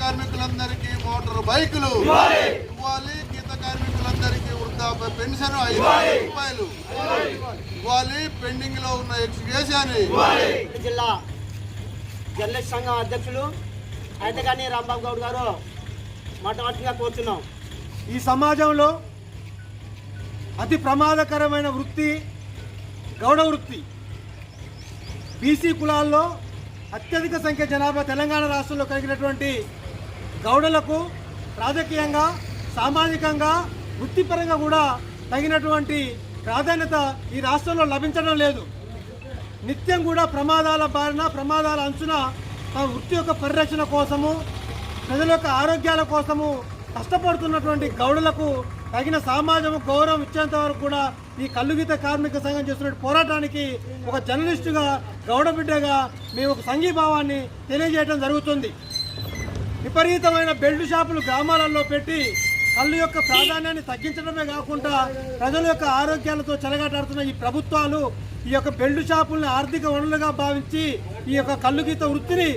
కార్మికులందరికీ మోటార్ బైకులు ఇవ్వాలి, గీత కార్మికులందరికీ వృద్ధాప్య పెన్షన్ 5,000 రూపాయలు ఇవ్వాలి, పెండింగ్ లో ఉన్న ఎక్స్గ్రేషన్. జిల్లా జర్నలిస్ట్ సంఘం అధ్యక్షులు అయితేగాని రాంబాబు గౌడ్ గారు మాట్లాడుతుగా కోరుతున్నాం. ఈ సమాజంలో అతి ప్రమాదకరమైన వృత్తి గౌడ వృత్తి. బీసీ కులాల్లో అత్యధిక సంఖ్య జనాభా తెలంగాణ రాష్ట్రంలో కలిగినటువంటి గౌడలకు రాజకీయంగా, సామాజికంగా, వృత్తిపరంగా కూడా తగినటువంటి ప్రాధాన్యత ఈ రాష్ట్రంలో లభించడం లేదు. నిత్యం కూడా ప్రమాదాల బారిన, ప్రమాదాల అంచున తమ వృత్తి యొక్క పరిరక్షణ కోసము, ప్రజల యొక్క ఆరోగ్యాల కోసము కష్టపడుతున్నటువంటి గౌడులకు తగిన సమాజం గౌరవం ఇచ్చేంత వరకు కూడా ఈ కల్లుగీత కార్మిక సంఘం చేస్తున్న పోరాటానికి ఒక జర్నలిస్టుగా, గౌడ బిడ్డగా మేము ఒక సంఘీభావాన్ని తెలియజేయడం జరుగుతుంది. విపరీతమైన బెల్ట్ షాపులు గ్రామాలలో పెట్టి కళ్ళు యొక్క ప్రాధాన్యాన్ని తగ్గించడమే కాకుండా ప్రజల యొక్క ఆరోగ్యాలతో చెలగాటాడుతున్న ఈ ప్రభుత్వాలు ఈ యొక్క బెల్ట్ షాపుల్ని ఆర్థిక వనరులుగా భావించి ఈ యొక్క కల్లుగీత వృత్తిని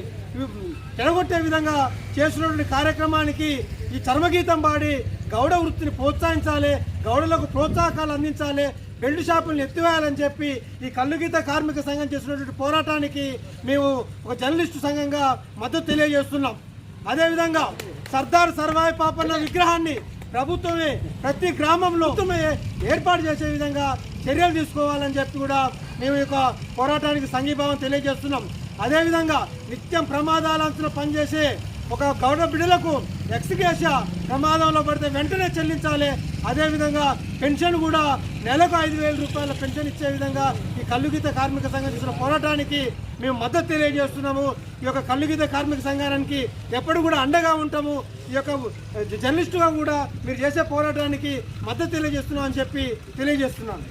చెడగొట్టే విధంగా చేసినటువంటి కార్యక్రమానికి ఈ చర్మగీతం పాడి గౌడ వృత్తిని ప్రోత్సహించాలి, గౌడలకు ప్రోత్సాహకాలు అందించాలి, బెల్ట్ షాపులను ఎత్తివేయాలని చెప్పి ఈ కల్లుగీత కార్మిక సంఘం చేసినటువంటి పోరాటానికి మేము ఒక జర్నలిస్టు సంఘంగా మద్దతు తెలియజేస్తున్నాం. అదేవిధంగా సర్దార్ సర్వాయి పాపన్న విగ్రహాన్ని ప్రభుత్వమే ప్రతి గ్రామంలో ఏర్పాటు చేసే విధంగా చర్యలు తీసుకోవాలని చెప్పి కూడా మేము ఈ పోరాటానికి సంఘీభావం తెలియజేస్తున్నాం. అదేవిధంగా నిత్యం ప్రమాదాలంచున పనిచేసే ఒక గౌడ బిడ్డలకు ఎక్స్గ్రేషియా ప్రమాదంలో పడితే వెంటనే చెల్లించాలి. అదేవిధంగా పెన్షన్ కూడా నెలకు 5,000 రూపాయల పెన్షన్ ఇచ్చే విధంగా ఈ కల్లుగీత కార్మిక సంఘం చేసిన పోరాటానికి మేము మద్దతు తెలియజేస్తున్నాము. ఈ యొక్క కల్లుగీత కార్మిక సంఘానికి ఎప్పుడు కూడా అండగా ఉంటాము. ఈ యొక్క జర్నలిస్టుగా కూడా మీరు చేసే పోరాటానికి మద్దతు తెలియజేస్తున్నాం అని చెప్పి తెలియజేస్తున్నాను.